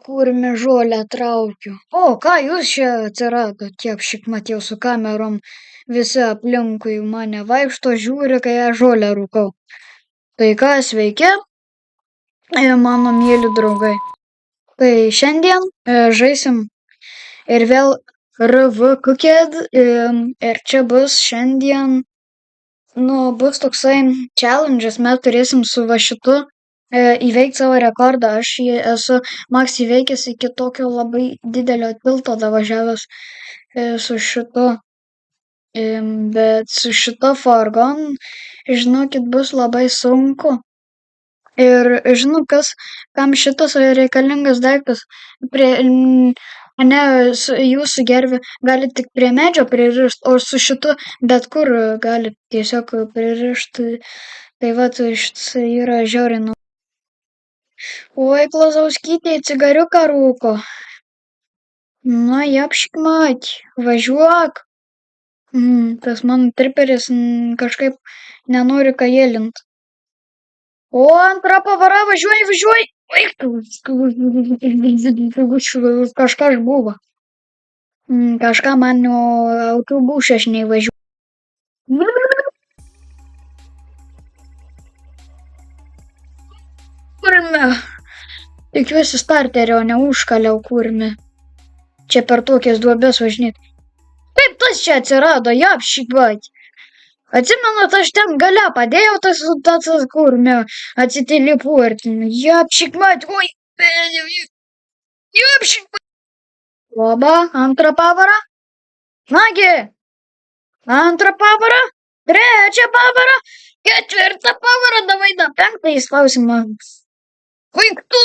Kurmi žolę traukiu. O, ką jūs čia atsirado, tiek šikmat jau su kamerom, visi aplinkui mane vaikšto, žiūri, kai aš žolę rūkau. Tai ką, sveiki, mano mėly draugai. Tai šiandien žaisim ir vėl RV Cooked ir čia bus šiandien, bus toksai challenge'as, mes turėsim su va šitu įveikti savo rekordą. Aš jį esu maks įveikęs iki tokio labai didelio tilto davažiavęs su šitu, bet su šito furgon, žinokit, bus labai sunku. Ir žinau, kam šitas reikalingas daiktas. Jūsų gervė gali tik prie medžio pririšti, o su šitu bet kur gali tiesiog pririšti. Tai va, šitas yra žiauriai. Oi, Klazauskytė, cigariuką rūko. Na, japšik mать, važiuok. Tas mano triperis kažkaip nenori kajėlint. O, antra pavara, važiuoj. Kažkas buvo. Kažką mano autobusas nevažiuoja. Kurmi. Tikiuosi starterio neužkaliau kurmi. Čia per tokias duobes važinėti. Kaip tas čia atsirado, japšik mать. Atsimenat, aš ten gale padėjau tas kurmi atsiteleportinu. Japšik mать, oi. Japšik mать. Oba, antrą pavarą. Nagi. Antrą pavarą. Trečią pavarą. Ketvirtą pavarą, davai, penktą įspausimą. Vaiktų,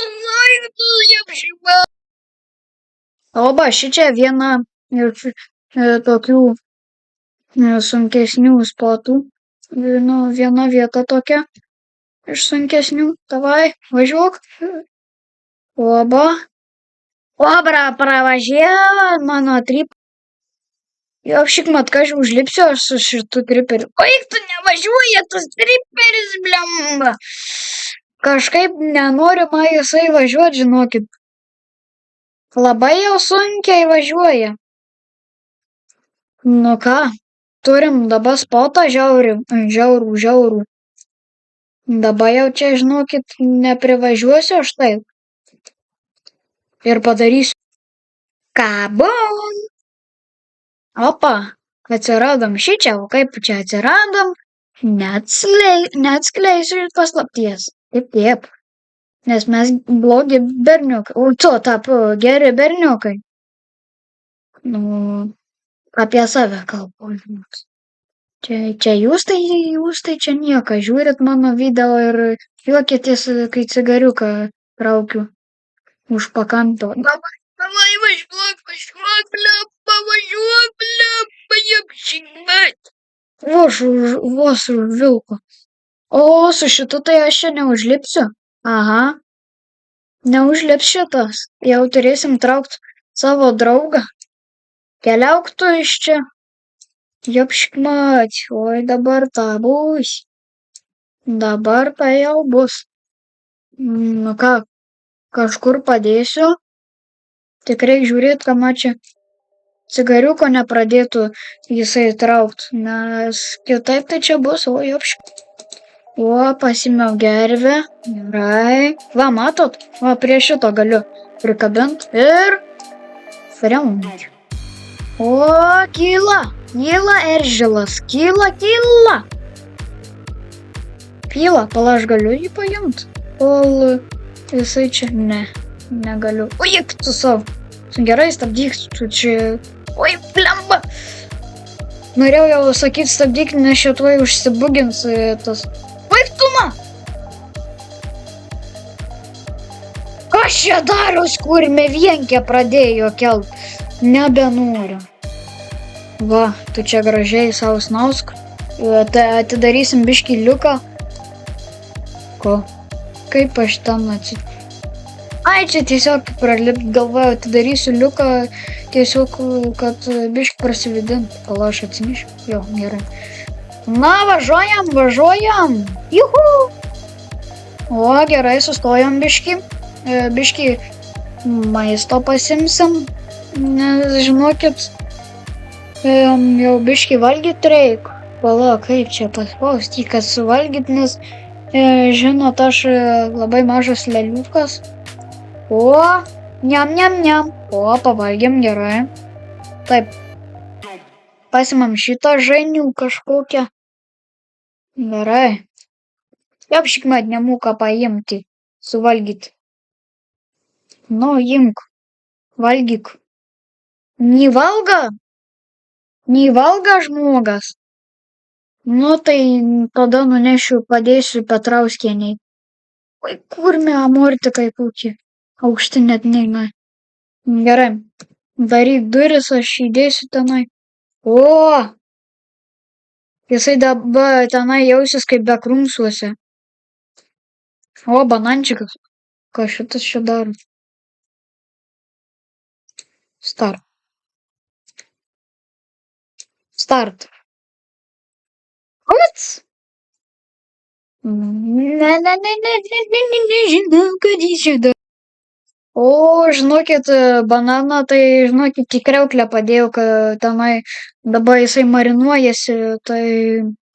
japšik mać. Oba, šičia viena iš tokių sunkesnių spotų. Viena vieta tokia iš sunkesnių. Davai, važiuok. Oba. Obra, pravažiavo mano trip. Japšik mat, ką aš užlipsiu aš su šitu triperiu. Oi, tu nevažiuoji, tas triperis, blemba. Kažkaip nenori man jisai važiuoti, žinokit. Labai jau sunkiai važiuoja. Nu ką, turim dabar spotą žiaurų. Dabar jau čia, žinokit, neprivažiuosiu aš taip. Ir padarysiu. Kabum! Opa, atsiradom šičia, o kaip čia atsiradom, neatskleisiu paslapties. Taip. Nes mes blogi berniukai, o to tapo geri berniukai. Apie save kalbu. Čia jūs tai čia nieko, žiūrit mano video ir juokitės, kai cigariuką traukiu už pakampo. Davai, važiuok, blemba, japšik mать. Vos už vilko. O, su šitu tai aš čia neužlipsiu. Aha. Neužlips šitas. Jau turėsim traukti savo draugą. Keliauk tu iš čia. Japšik mать. Oi, dabar ta bus. Dabar tai jau bus. Nu ką, kažkur padėsiu. Tik reik žiūrėti, ką man čia cigariuko nepradėtų jisai traukti. Nes kitaip tai čia bus. O, japšik. O, pasimiau gervę. Gerai. Va, matot? Va, prie šito galiu prikabint ir freunti. O, kyla eržilas. Kyla. Pala, aš galiu jį paimti. Kol jisai čia, negaliu. Oi, tu savo. Gerai, stabdyk, tu čia. Oi, blemba. Norėjau jau sakyti stabdyk, nes šituoj užsibugins tas. Vaiktuma! Kas čia daros, kurmi vienkę pradėjo kelt? Nebenoriu. Va, tu čia gražiai savo snausk. Atidarysim biškį liuką. Ko? Kaip aš ten Ai, čia tiesiog pralipt galvoju, atidarysiu liuką Tiesiog, kad biški prasividint. Pala aš atsinešiu. Jo, gerai. Na, važiuojam. Juhu. O, gerai, sustojom biški. Biški maisto pasimsim. Nes, žinokit, jau biški valgyt reik. Pala, kaip čia paspausti, kad suvalgyt, nes, žinot, aš labai mažas leliukas. O, niam. O, pavalgėm, gerai. Taip. Pasimam šitą žainių kažkokią. Gerai. Apšikmat nemoka paimti, suvalgyt. Nu, imk. Valgyk. Nevalga žmogas. Nu, tai tada nunešiu, padėsiu Petrauskienei. Oi, kurmi amortikai kokie. Aukšti net neina. Gerai. Daryk duris, aš įdėsiu tenai. O! Jisai dabar tenai jausis kaip bekrumsuose. O, banančikas. Ką šitas čia daro? Start. What? Ne, nežinau, kad jis čia daro. O, žinokit, bananą, tai, žinokit, į kriauklę padėjau, kad tenai dabar jisai marinuojasi, tai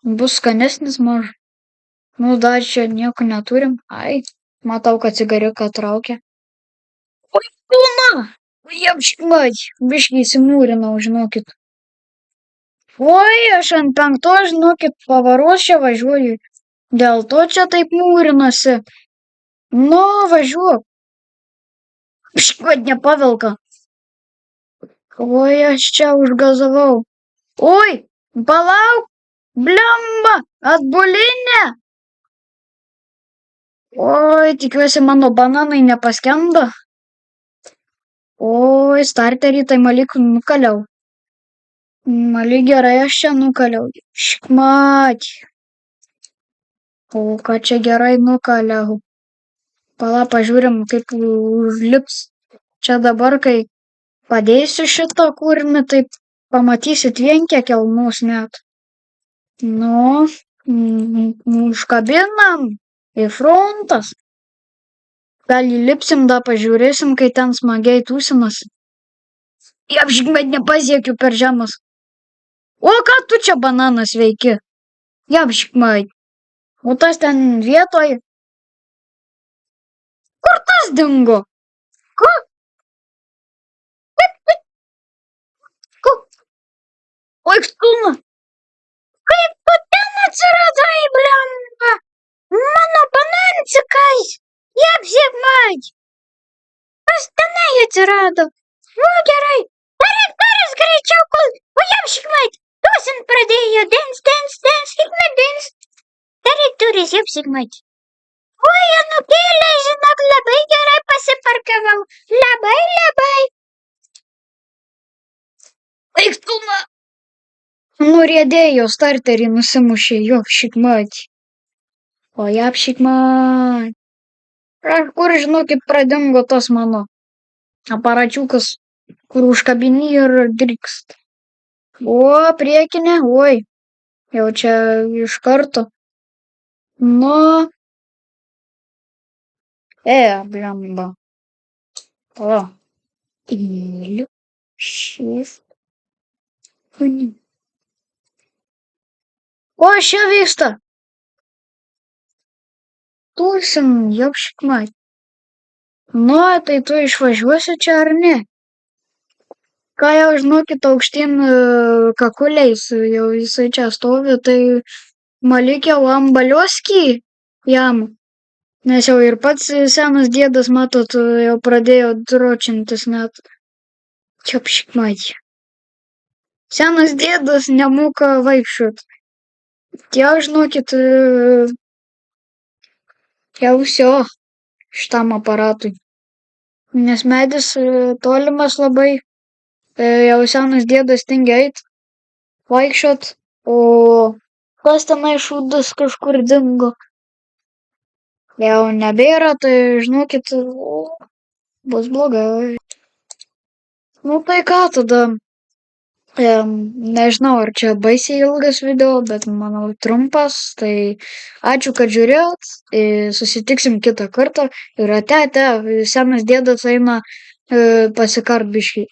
bus skanesnis mažai. Nu, dar čia nieko neturim. Ai, matau, kad cigariuką traukia. Oi, pilna! Jepškmai, biškį įsimūrinau, žinokit. Oi, aš ant 5, žinokit, pavaros čia važiuoju. Dėl to čia taip mūrinasi. Nu, važiuok. Škvat nepavelka. Oi, aš čia užgazavau. Oi, palauk, blemba, atbulinė. Oi, tikiuosi mano bananai nepaskendo. Oi, starterį tai malik nukaliau. Malik gerai aš čia nukaliau. Škmat. O, ką čia gerai nukaliau. Pala, pažiūrim, kaip užlips. Čia dabar, kai padėsiu šitą kūrinį, tai pamatysit vienkę kelmus net. Nu, užkabinam į frontas. Gal įlipsim, da pažiūrėsim, kai ten smagiai tūsinasi. Apšikmet nepasiekiu per žemas. O, ką tu čia bananas veiki? Apšikmet. O tas ten vietoj. Kur tas dingo? Kur? Oi, stūma. Kaip tu ten atsiradai, blemba? Mano banancikai. Apšikmet. Kas tenai atsirado? O, gerai. Daryk duris greičiau, kol... O, apšikmet. Tūsint pradėjo. Dins. Hikmet dins. Daryk duris, apšikmet. Oi, anūkėliai, žinok, labai gerai pasiparkavau. Labai. Eik, stūma. Nuriedėjo, starterį nusimušė, jo, apšikmet. O, apšikmet. Kažkur, žinokit, pradingo tas mano aparačiukas, kur užkabini ir drikst. O, priekinė, oi, jau čia iš karto. Nu, blemba. O, įliu, shift. O, čia vyksta. Tūsin, apšikmet. Nu, tai tu išvažiuosi čia ar ne? Ką jau, žinokit, aukštyn kakuliais, jau jisai čia stovi, tai malik jau ambalioskį jam. Nes jau ir pats senas dėdas, matot, jau pradėjo dročintis net. Čia apšikmet. Senas dėdas nemoka vaikščiot. Jau, žinokit, jau viso šitam aparatui. Nes medis tolimas labai. Jau senas dėdas tingia eit, vaikščiot, o kas tenai šūdas kažkur dingo. Jau nebėra, tai žinokit, bus blogai. Nu tai ką tada? Nežinau, ar čia baisiai ilgas video, bet manau trumpas. Tai ačiū, kad žiūrėjot. Susitiksim kitą kartą. Ir ate, senas dėdas eina pasikart biškį.